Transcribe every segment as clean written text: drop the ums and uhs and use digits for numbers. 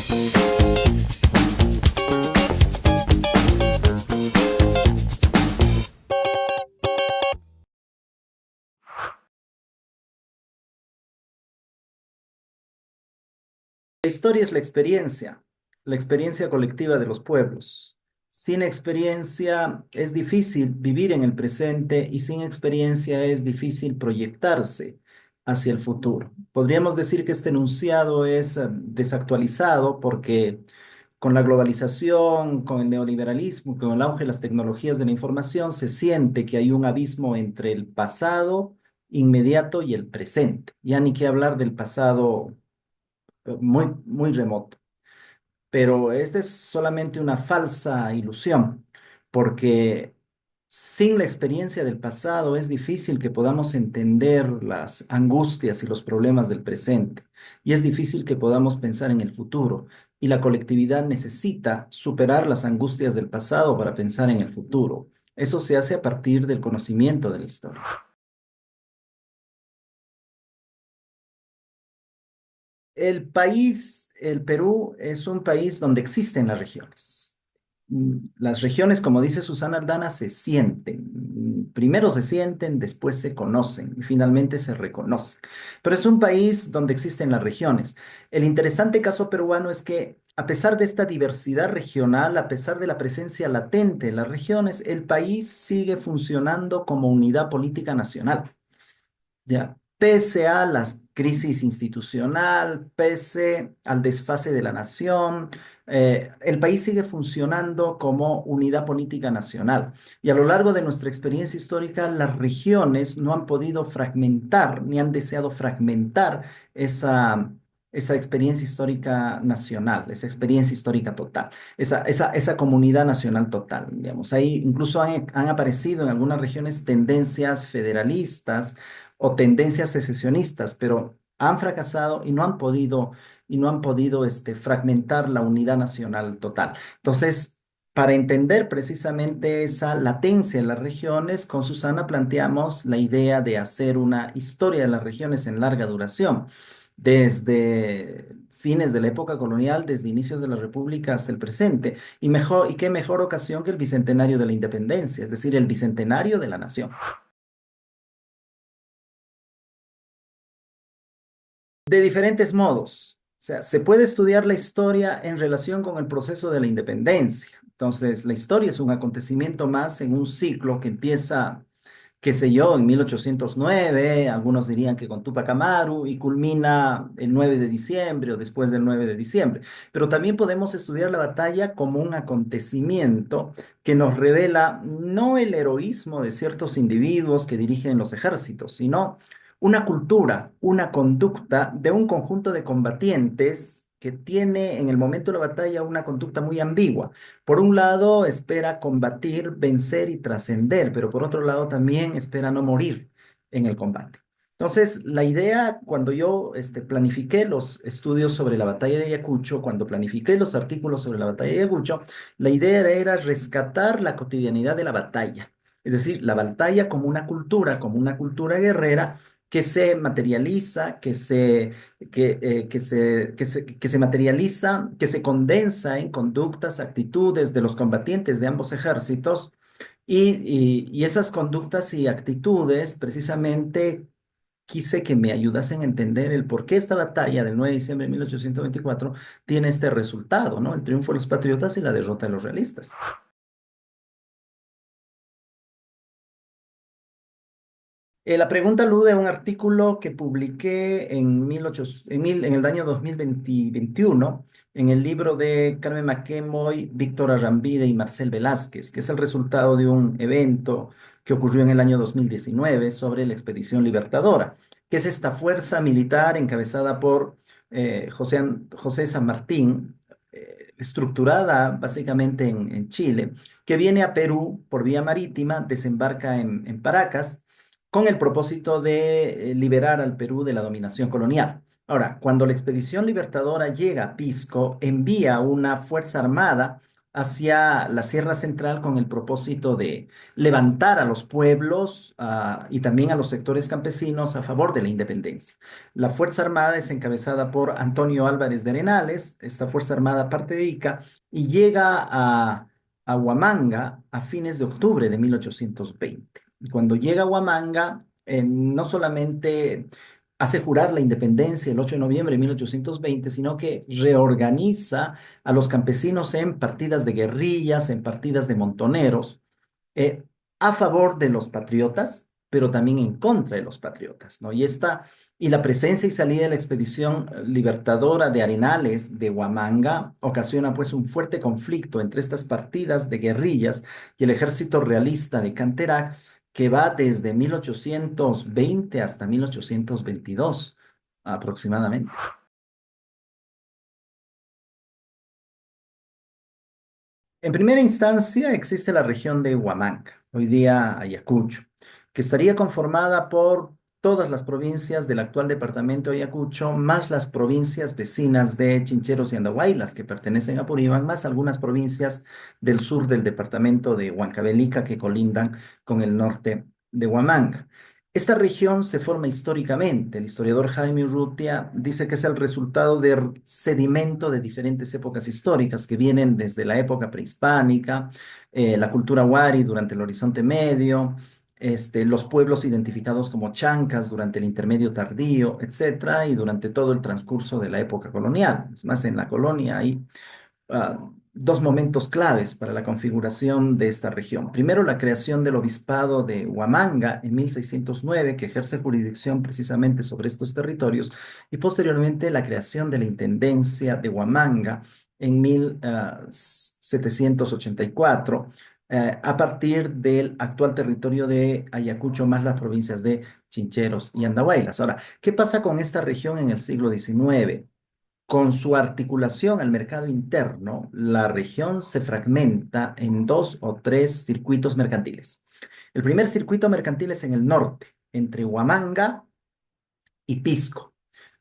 La historia es la experiencia colectiva de los pueblos. Sin experiencia es difícil vivir en el presente y sin experiencia es difícil proyectarse hacia el futuro. Podríamos decir que este enunciado es desactualizado porque con la globalización, con el neoliberalismo, con el auge de las tecnologías de la información, se siente que hay un abismo entre el pasado inmediato y el presente. Ya ni qué hablar del pasado muy remoto. Pero esta es solamente una falsa ilusión, porque sin la experiencia del pasado es difícil que podamos entender las angustias y los problemas del presente, y es difícil que podamos pensar en el futuro, y la colectividad necesita superar las angustias del pasado para pensar en el futuro. Eso se hace a partir del conocimiento de la historia. El Perú, es un país donde existen las regiones. Las regiones, como dice Susana Aldana, se sienten. Primero se sienten, después se conocen y finalmente se reconocen. Pero es un país donde existen las regiones. El interesante caso peruano es que a pesar de esta diversidad regional, a pesar de la presencia latente en las regiones, el país sigue funcionando como unidad política nacional. Ya, pese a las crisis institucional, pese al desfase de la nación, el país sigue funcionando como unidad política nacional. Y a lo largo de nuestra experiencia histórica, las regiones no han podido fragmentar, ni han deseado fragmentar esa, esa experiencia histórica nacional, esa experiencia histórica total, esa comunidad nacional total, digamos. Ahí incluso han aparecido en algunas regiones tendencias federalistas o tendencias secesionistas, pero han fracasado y no han podido fragmentar la unidad nacional total. Entonces, para entender precisamente esa latencia en las regiones, con Susana planteamos la idea de hacer una historia de las regiones en larga duración, desde fines de la época colonial, desde inicios de la República hasta el presente. Y qué mejor ocasión que el bicentenario de la independencia, es decir, el bicentenario de la nación. De diferentes modos. O sea, se puede estudiar la historia en relación con el proceso de la independencia. Entonces, la historia es un acontecimiento más en un ciclo que empieza, qué sé yo, en 1809, algunos dirían que con Tupac Amaru, y culmina el 9 de diciembre o después del 9 de diciembre. Pero también podemos estudiar la batalla como un acontecimiento que nos revela no el heroísmo de ciertos individuos que dirigen los ejércitos, sino una cultura, una conducta de un conjunto de combatientes que tiene en el momento de la batalla una conducta muy ambigua. Por un lado, espera combatir, vencer y trascender, pero por otro lado también espera no morir en el combate. Entonces, la idea, cuando yo planifiqué los estudios sobre la batalla de Ayacucho, cuando planifiqué los artículos sobre la batalla de Ayacucho, la idea era rescatar la cotidianidad de la batalla, es decir, la batalla como una cultura guerrera que se materializa, que se materializa, que se condensa en conductas, actitudes de los combatientes de ambos ejércitos y esas conductas y actitudes precisamente quise que me ayudasen a entender el por qué esta batalla del 9 de diciembre de 1824 tiene este resultado, ¿no? El triunfo de los patriotas y la derrota de los realistas. La pregunta alude a un artículo que publiqué en el año 2021 en el libro de Carmen McEmoy, Víctor Arrambide y Marcel Velázquez, que es el resultado de un evento que ocurrió en el año 2019 sobre la Expedición Libertadora, que es esta fuerza militar encabezada por José San Martín, estructurada básicamente en Chile, que viene a Perú por vía marítima, desembarca en Paracas con el propósito de liberar al Perú de la dominación colonial. Ahora, cuando la expedición libertadora llega a Pisco, envía una fuerza armada hacia la Sierra Central con el propósito de levantar a los pueblos, y también a los sectores campesinos a favor de la independencia. La Fuerza Armada es encabezada por Antonio Álvarez de Arenales. Esta Fuerza Armada parte de Ica y llega a Huamanga a fines de octubre de 1820. Y cuando llega a Huamanga, no solamente hace jurar la independencia el 8 de noviembre de 1820, sino que reorganiza a los campesinos en partidas de guerrillas, en partidas de montoneros, eh, a favor de los patriotas, pero también en contra de los patriotas, ¿no? Y la presencia y salida de la expedición libertadora de Arenales de Huamanga ocasiona pues un fuerte conflicto entre estas partidas de guerrillas y el ejército realista de Canterac, que va desde 1820 hasta 1822 aproximadamente. En primera instancia existe la región de Huamanga, hoy día Ayacucho, que estaría conformada por todas las provincias del actual departamento de Ayacucho, más las provincias vecinas de Chincheros y Andahuaylas, que pertenecen a Apurímac, más algunas provincias del sur del departamento de Huancavelica, que colindan con el norte de Huamanga. Esta región se forma históricamente. El historiador Jaime Urrutia dice que es el resultado de sedimento de diferentes épocas históricas que vienen desde la época prehispánica, la cultura wari durante el Horizonte Medio, los pueblos identificados como chancas durante el Intermedio Tardío, etcétera, y durante todo el transcurso de la época colonial. Es más, en la colonia hay dos momentos claves para la configuración de esta región. Primero, la creación del obispado de Huamanga en 1609, que ejerce jurisdicción precisamente sobre estos territorios, y posteriormente la creación de la intendencia de Huamanga en 1784, a partir del actual territorio de Ayacucho, más las provincias de Chincheros y Andahuaylas. Ahora, ¿qué pasa con esta región en el siglo XIX? Con su articulación al mercado interno, la región se fragmenta en dos o tres circuitos mercantiles. El primer circuito mercantil es en el norte, entre Huamanga y Pisco,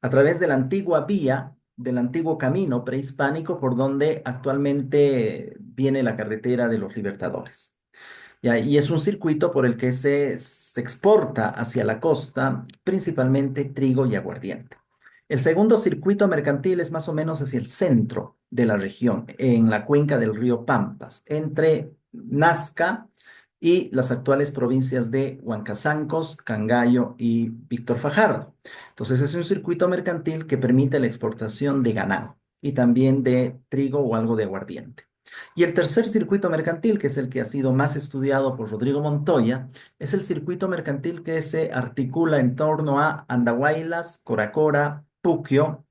a través de la antigua vía, del antiguo camino prehispánico por donde actualmente viene la carretera de los Libertadores. Ya, y es un circuito por el que se exporta hacia la costa principalmente trigo y aguardiente. El segundo circuito mercantil es más o menos hacia el centro de la región, en la cuenca del río Pampas, entre Nazca y las actuales provincias de Huancazancos, Cangallo y Víctor Fajardo. Entonces es un circuito mercantil que permite la exportación de ganado y también de trigo o algo de aguardiente. Y el tercer circuito mercantil, que es el que ha sido más estudiado por Rodrigo Montoya, es el circuito mercantil que se articula en torno a Andahuaylas, Coracora, Puquio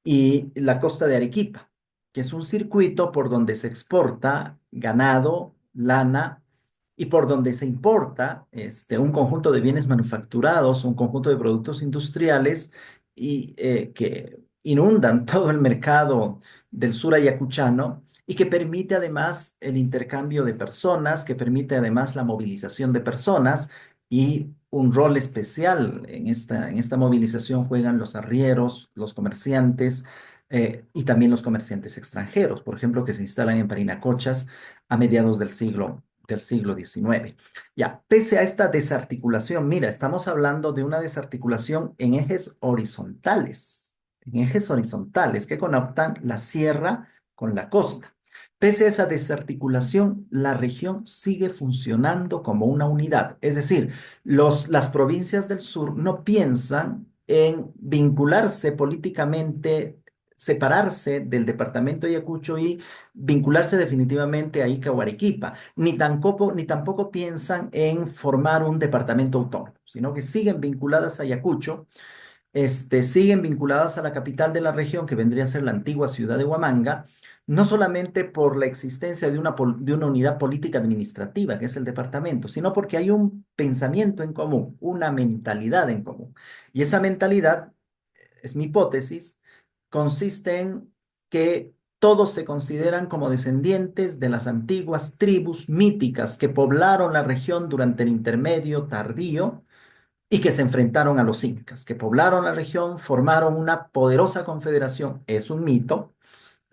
y la costa de Arequipa, que es un circuito por donde se exporta ganado, lana y por donde se importa un conjunto de bienes manufacturados, un conjunto de productos industriales que inundan todo el mercado del sur ayacuchano y que permite además el intercambio de personas, que permite además la movilización de personas. Y un rol especial en esta movilización juegan los arrieros, los comerciantes, y también los comerciantes extranjeros, por ejemplo, que se instalan en Parinacochas a mediados del siglo XIX. Ya, pese a esta desarticulación, mira, estamos hablando de una desarticulación en ejes horizontales que conectan la sierra con la costa. Pese a esa desarticulación, la región sigue funcionando como una unidad. Es decir, las provincias del sur no piensan en vincularse políticamente, separarse del departamento de Ayacucho y vincularse definitivamente a Ica o Arequipa, ni tampoco piensan en formar un departamento autónomo, sino que siguen vinculadas a Ayacucho, siguen vinculadas a la capital de la región, que vendría a ser la antigua ciudad de Huamanga, no solamente por la existencia de una unidad política administrativa, que es el departamento, sino porque hay un pensamiento en común, una mentalidad en común. Y esa mentalidad, es mi hipótesis, consiste en que todos se consideran como descendientes de las antiguas tribus míticas que poblaron la región durante el intermedio tardío y que se enfrentaron a los incas, que poblaron la región, formaron una poderosa confederación, es un mito,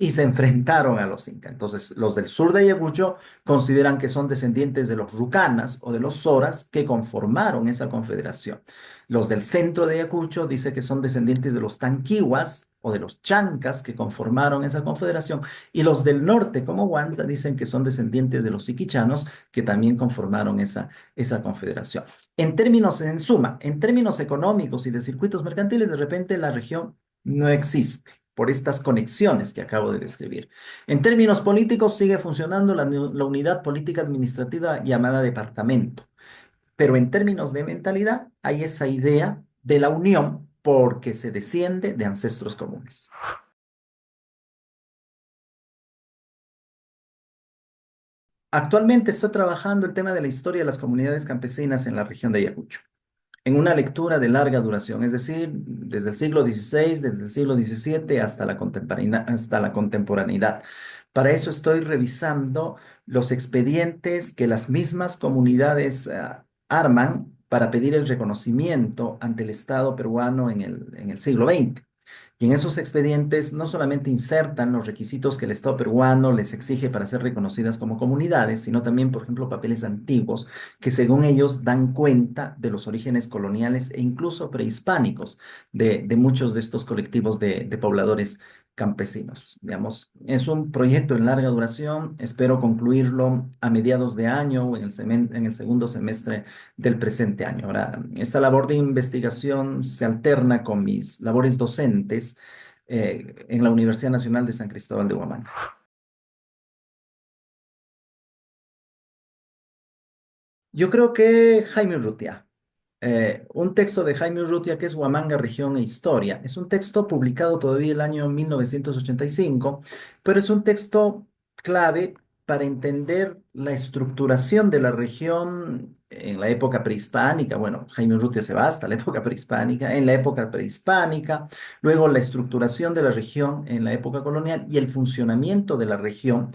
y se enfrentaron a los incas. Entonces, los del sur de Ayacucho consideran que son descendientes de los rucanas o de los soras que conformaron esa confederación. Los del centro de Ayacucho dicen que son descendientes de los tanquihuas o de los chancas que conformaron esa confederación, y los del norte, como Huanta, dicen que son descendientes de los siquichanos que también conformaron esa confederación. En términos, en suma, en términos económicos y de circuitos mercantiles, de repente la región no existe por estas conexiones que acabo de describir. En términos políticos, sigue funcionando la unidad política administrativa llamada departamento, pero en términos de mentalidad hay esa idea de la unión porque se desciende de ancestros comunes. Actualmente estoy trabajando el tema de la historia de las comunidades campesinas en la región de Ayacucho, en una lectura de larga duración, es decir, desde el siglo XVI, desde el siglo XVII hasta la contemporaneidad. Para eso estoy revisando los expedientes que las mismas comunidades arman para pedir el reconocimiento ante el Estado peruano en el siglo XX. Y en esos expedientes no solamente insertan los requisitos que el Estado peruano les exige para ser reconocidas como comunidades, sino también, por ejemplo, papeles antiguos que según ellos dan cuenta de los orígenes coloniales e incluso prehispánicos de muchos de estos colectivos de pobladores campesinos. Digamos, es un proyecto en larga duración, espero concluirlo a mediados de año o en el segundo semestre del presente año. Ahora, esta labor de investigación se alterna con mis labores docentes en la Universidad Nacional de San Cristóbal de Huamanga. Yo creo que Jaime Urrutia. Un texto de Jaime Urrutia que es Huamanga, Región e Historia. Es un texto publicado todavía el año 1985, pero es un texto clave para entender la estructuración de la región en la época prehispánica. Bueno, Jaime Urrutia se va hasta la época prehispánica, en la época prehispánica, luego la estructuración de la región en la época colonial y el funcionamiento de la región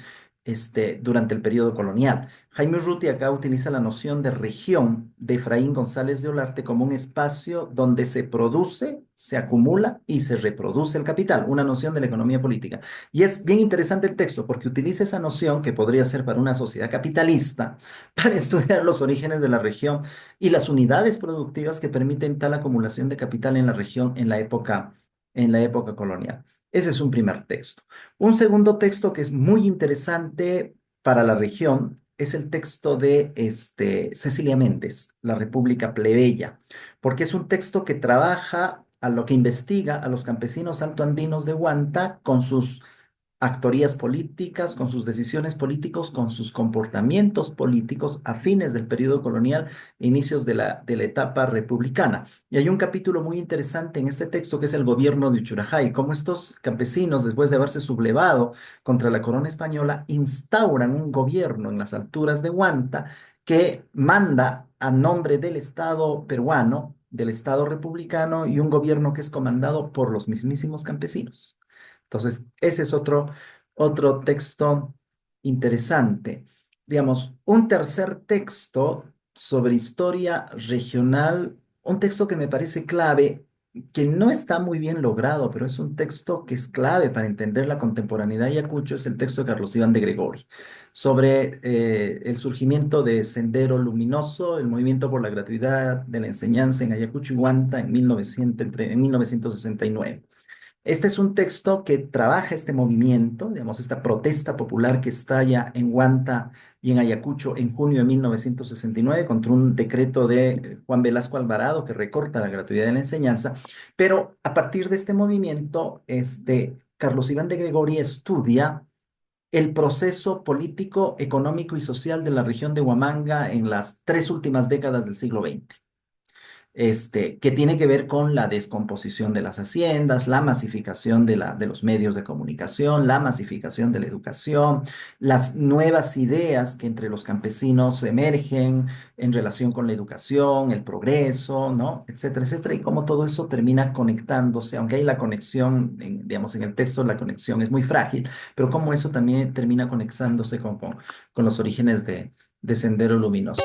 durante el periodo colonial. Jaime Urrutia acá utiliza la noción de región de Efraín González de Olarte como un espacio donde se produce, se acumula y se reproduce el capital, una noción de la economía política. Y es bien interesante el texto porque utiliza esa noción que podría ser para una sociedad capitalista, para estudiar los orígenes de la región y las unidades productivas que permiten tal acumulación de capital en la región en la época colonial. Ese es un primer texto. Un segundo texto que es muy interesante para la región es el texto de Cecilia Méndez, La República Plebeya, porque es un texto que trabaja a lo que investiga a los campesinos altoandinos de Huanta con sus actorías políticas, con sus decisiones políticos, con sus comportamientos políticos a fines del periodo colonial e inicios de la etapa republicana. Y hay un capítulo muy interesante en este texto que es el gobierno de Uchurajay, cómo estos campesinos, después de haberse sublevado contra la corona española, instauran un gobierno en las alturas de Huanta que manda a nombre del Estado peruano, del Estado republicano, y un gobierno que es comandado por los mismísimos campesinos. Entonces, ese es otro texto interesante. Digamos, un tercer texto sobre historia regional, un texto que me parece clave, que no está muy bien logrado, pero es un texto que es clave para entender la contemporaneidad de Ayacucho, es el texto de Carlos Iván de Gregori, sobre el surgimiento de Sendero Luminoso, el movimiento por la gratuidad de la enseñanza en Ayacucho y Huanta en 1969. Este es un texto que trabaja este movimiento, digamos, esta protesta popular que estalla en Huanta y en Ayacucho en junio de 1969 contra un decreto de Juan Velasco Alvarado que recorta la gratuidad de la enseñanza. Pero a partir de este movimiento, Carlos Iván de Gregori estudia el proceso político, económico y social de la región de Huamanga en las tres últimas décadas del siglo XX, que tiene que ver con la descomposición de las haciendas, la masificación de los medios de comunicación, la masificación de la educación, las nuevas ideas que entre los campesinos emergen en relación con la educación, el progreso, ¿no? Etcétera, etcétera, y cómo todo eso termina conectándose, aunque hay la conexión, digamos, en el texto la conexión es muy frágil, pero cómo eso también termina conectándose con los orígenes de Sendero Luminoso.